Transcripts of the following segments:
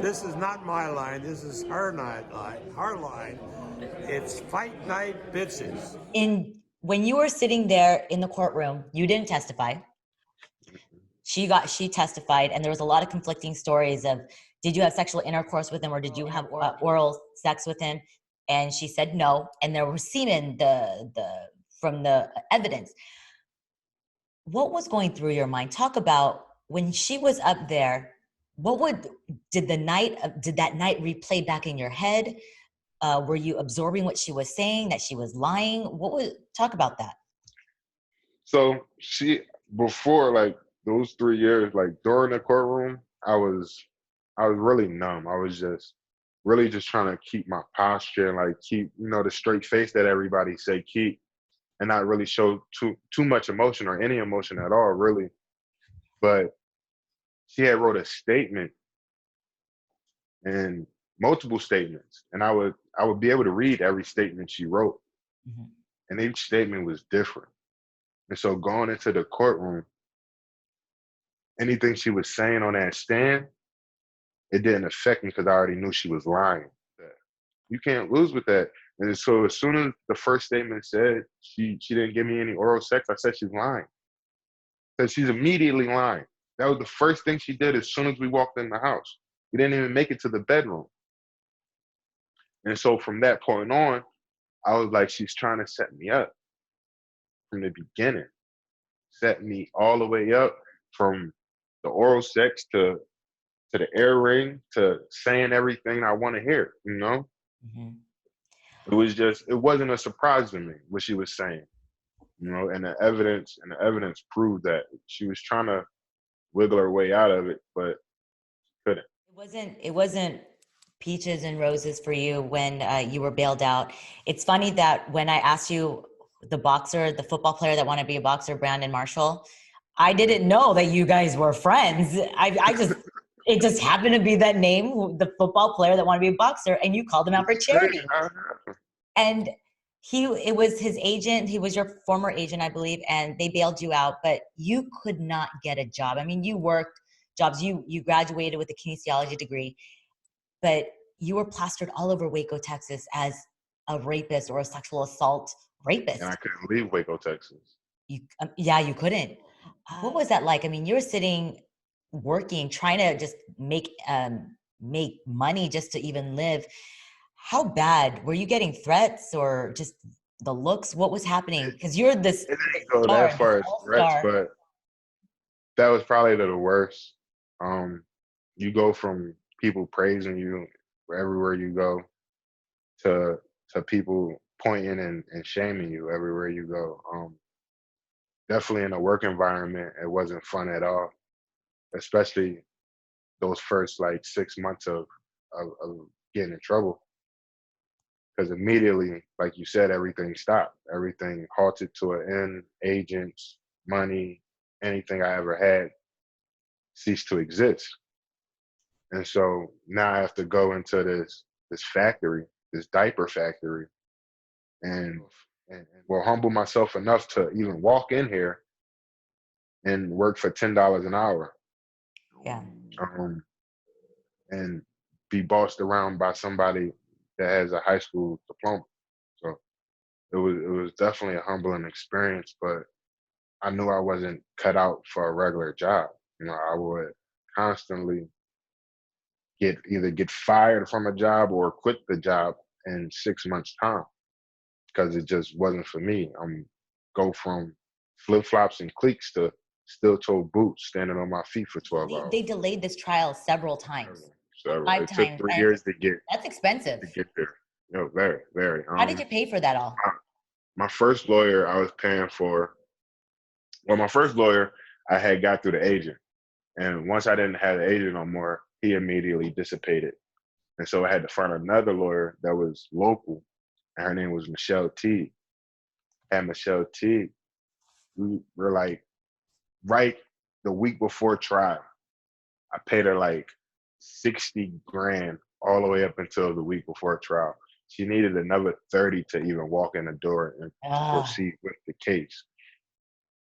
This is not my line. This is her night line. Her line. It's fight night bitches. When you were sitting there in the courtroom, you didn't testify. She testified, and there was a lot of conflicting stories of, did you have sexual intercourse with him, or did you have oral sex with him? And she said no, and there was semen from the evidence. What was going through your mind? Talk about when she was up there. Did that night replay back in your head? Were you absorbing what she was saying, that she was lying? Talk about that? So before like those 3 years, like during the courtroom, I was really numb. I was just really just trying to keep my posture and like keep, the straight face that everybody say keep, and not really show too much emotion or any emotion at all, really. But she had wrote a statement and multiple statements, and I would be able to read every statement she wrote, and each statement was different. And so going into the courtroom, anything she was saying on that stand, it didn't affect me because I already knew she was lying. You can't lose with that. And so as soon as the first statement said she didn't give me any oral sex, I said she's lying. Because she's immediately lying. That was the first thing she did as soon as we walked in the house. We didn't even make it to the bedroom. And so from that point on, I was like, she's trying to set me up from the beginning. Set me all the way up from the oral sex to the air ring to saying everything I want to hear, It wasn't a surprise to me what she was saying, and the evidence proved that she was trying to wiggle her way out of it, but couldn't. It wasn't peaches and roses for you when you were bailed out. It's funny that when I asked you, the football player that wanted to be a boxer, Brandon Marshall, I didn't know that you guys were friends. It just happened to be that name, the football player that wanted to be a boxer, and you called him out for charity. And it was his agent. He was your former agent, I believe, and they bailed you out, but you could not get a job. I mean, you worked jobs. You graduated with a kinesiology degree, but you were plastered all over Waco, Texas as a rapist or a sexual assault rapist. And I couldn't leave Waco, Texas. You couldn't. What was that like? I mean, you're sitting working, trying to just make money just to even live. How bad? Were you getting threats or just the looks? What was happening? Because you're this. It didn't go that far as threats, but that was probably the worst. You go from people praising you everywhere you go to people pointing and shaming you everywhere you go. Definitely in a work environment, it wasn't fun at all, especially those first like 6 months of getting in trouble. Because immediately, like you said, everything stopped. Everything halted to an end. Agents, money, anything I ever had ceased to exist. And so now I have to go into this factory, this diaper factory, and will humble myself enough to even walk in here and work for $10 an hour. Yeah. And be bossed around by somebody that has a high school diploma. So it was definitely a humbling experience, but I knew I wasn't cut out for a regular job. I would constantly either get fired from a job or quit the job in 6 months' time because it just wasn't for me. Go from flip-flops and cleats to steel-toe boots standing on my feet for 12 hours. They delayed this trial several times. It took 3 years to get. That's expensive. To get there. Very, very. How did you pay for that all? My first lawyer, I was paying for. Well, my first lawyer, I had got through the agent, and once I didn't have the agent no more, he immediately dissipated, and so I had to find another lawyer that was local, and her name was Michelle T. And Michelle T. We were like, right the week before trial, I paid her like $60,000 all the way up until the week before trial. She needed another 30 to even walk in the door and proceed with the case.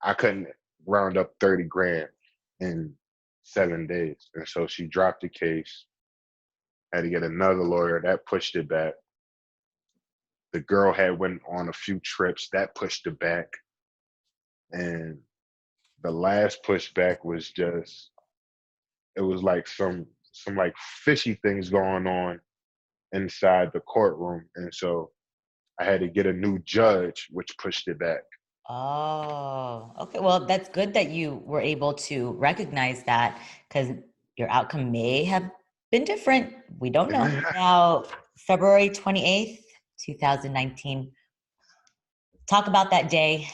I couldn't round up $30,000 in 7 days. And so she dropped the case. Had to get another lawyer. That pushed it back. The girl had went on a few trips. That pushed it back. And the last pushback was just, it was like some like fishy things going on inside the courtroom. And so I had to get a new judge, which pushed it back. Oh, okay. Well, that's good that you were able to recognize that, because your outcome may have been different. We don't know. Now, February 28th, 2019. Talk about that day.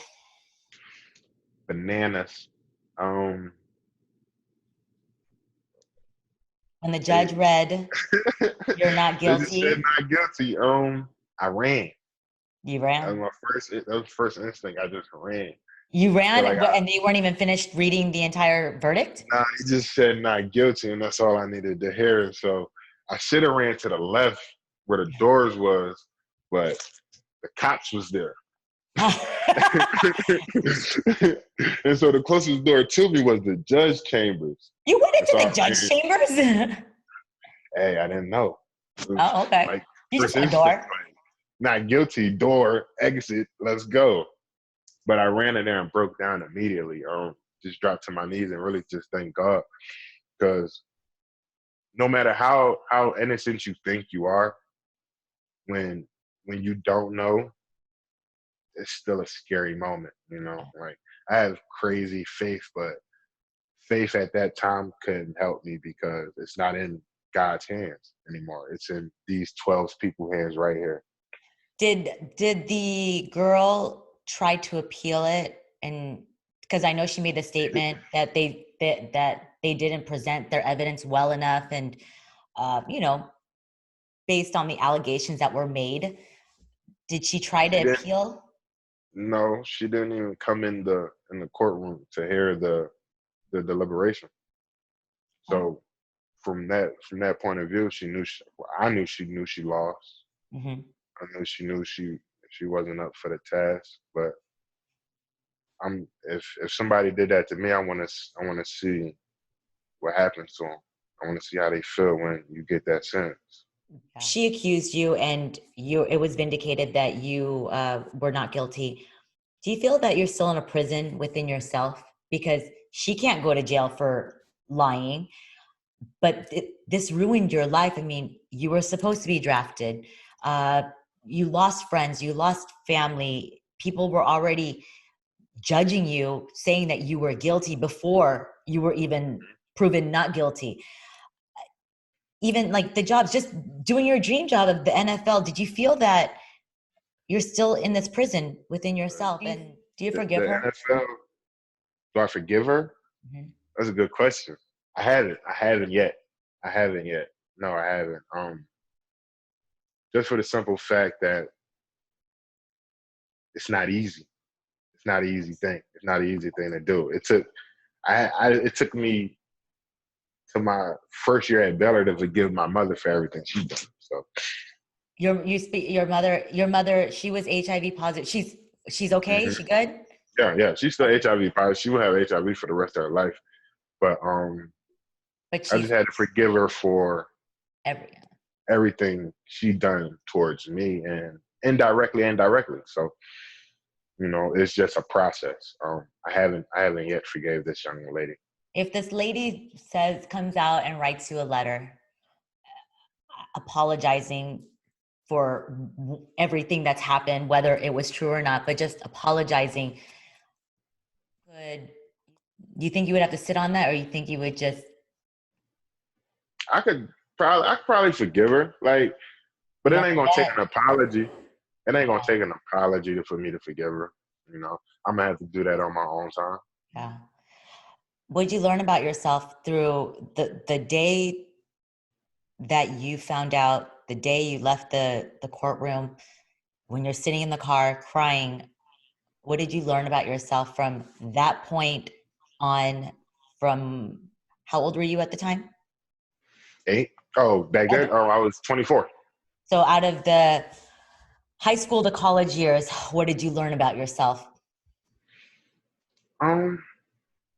Bananas. When the judge read, "You're not They just said guilty." not guilty. I ran. You That ran? was that was first instinct. I just ran. You ran, Like and they weren't even finished reading the entire verdict? nah, he just said not guilty, and that's all I needed to hear. So I should have ran to the left where the doors was, but the cops was there. And so the closest door to me was the judge chambers. You went into So the judge chambers? Hey, I didn't know. Oh, okay. Like, You just first went door. instinct, like, not guilty, door, exit, let's go. But I ran in there and broke down immediately. Just dropped to my knees and really just thank God. Because no matter how innocent you think you are, when you don't know, it's still a scary moment, Like, I have crazy faith, but faith at that time couldn't help me because it's not in God's hands anymore. It's in these 12 people's hands right here. Did the girl try to appeal it? And because I know she made a statement that they didn't present their evidence well enough, and based on the allegations that were made, did she try to appeal? No, she didn't even come in the courtroom to hear the deliberation. So from that point of view, I knew she knew she lost. Mm-hmm. I knew she knew she wasn't up for the task. But if somebody did that to me, I want to see what happens to them. I want to see how they feel when you get that sentence. She accused you, and it was vindicated that you were not guilty. Do you feel that you're still in a prison within yourself? Because she can't go to jail for lying, but this ruined your life. I mean, you were supposed to be drafted. You lost friends, you lost family. People were already judging you, saying that you were guilty before you were even proven not guilty. Even like the jobs, just doing your dream job of the NFL. Did you feel that you're still in this prison within yourself? And do you forgive her? NFL, do I forgive her? Mm-hmm. That's a good question. I haven't yet. No, I haven't. Just for the simple fact that it's not easy. It's not an easy thing. It's not an easy thing to do. It took me to my first year at Baylor to forgive my mother for everything she's done. So your mother, she was HIV positive. She's okay? Mm-hmm. She good? Yeah. She's still HIV positive. She will have HIV for the rest of her life. But I just had to forgive her for everything she done towards me, and indirectly and directly. So, it's just a process. I haven't yet forgave this young lady. If this lady comes out and writes you a letter apologizing for everything that's happened, whether it was true or not, but just apologizing, do you think you would have to sit on that, or you think you would just? I could probably forgive her, but it ain't gonna take an apology. It ain't gonna take an apology for me to forgive her. I'm gonna have to do that on my own time. Yeah. What did you learn about yourself through the day that you found out, the day you left the courtroom, when you're sitting in the car crying? What did you learn about yourself from that point on? From how old were you at the time? 8. Oh, back then? Oh, I was 24. So out of the high school to college years, what did you learn about yourself?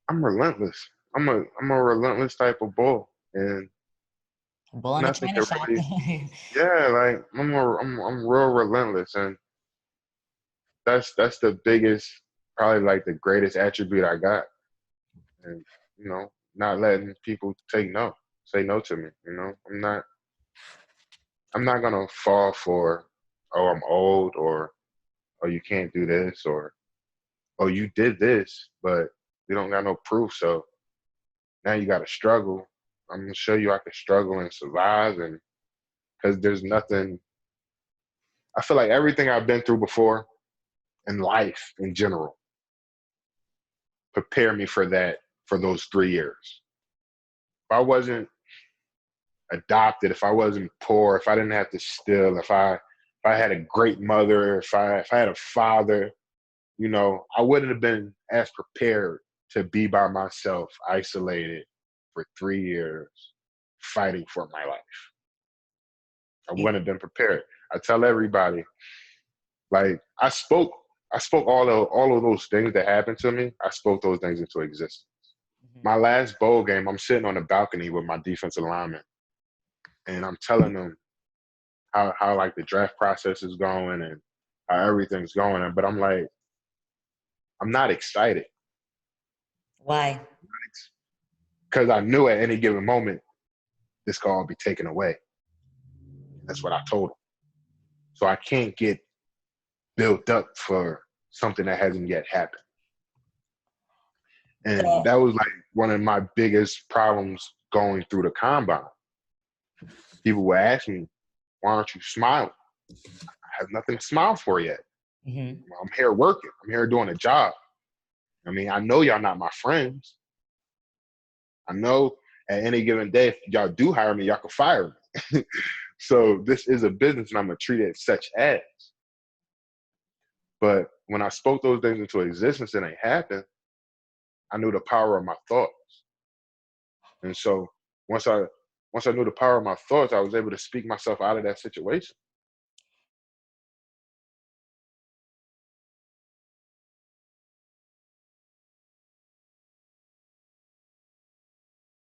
I'm relentless. I'm a relentless type of bull, and Bull in a nothing china can shop. really. Yeah, like I'm real relentless, and that's the biggest, probably like the greatest attribute I got, and not letting people say no to me. I'm not gonna fall for, oh, I'm old, or oh, you can't do this, or oh, you did this, but we don't got no proof, so now you got to struggle. I'm gonna show you I can struggle and survive, and because there's nothing. I feel like everything I've been through before in life in general prepare me for that, for those 3 years. If I wasn't adopted, if I wasn't poor, if I didn't have to steal, if I had a great mother, if I had a father, I wouldn't have been as prepared to be by myself, isolated for 3 years, fighting for my life. I wouldn't have been prepared. I tell everybody, like I spoke all of those things that happened to me. I spoke those things into existence. My last bowl game, I'm sitting on the balcony with my defensive lineman, and I'm telling them how like the draft process is going and how everything's going. But I'm like, I'm not excited. Why? Because I knew at any given moment this could all be taken away. That's what I told him. So I can't get built up for something that hasn't yet happened. And that was like one of my biggest problems going through the combine. People would ask me, why aren't you smiling? I have nothing to smile for yet. Mm-hmm. I'm here working. I'm here doing a job. I mean, I know y'all not my friends. I know at any given day, if y'all do hire me, y'all can fire me. So this is a business, and I'm going to treat it such as. But when I spoke those things into existence and they happened, I knew the power of my thoughts. And so once I knew the power of my thoughts, I was able to speak myself out of that situation.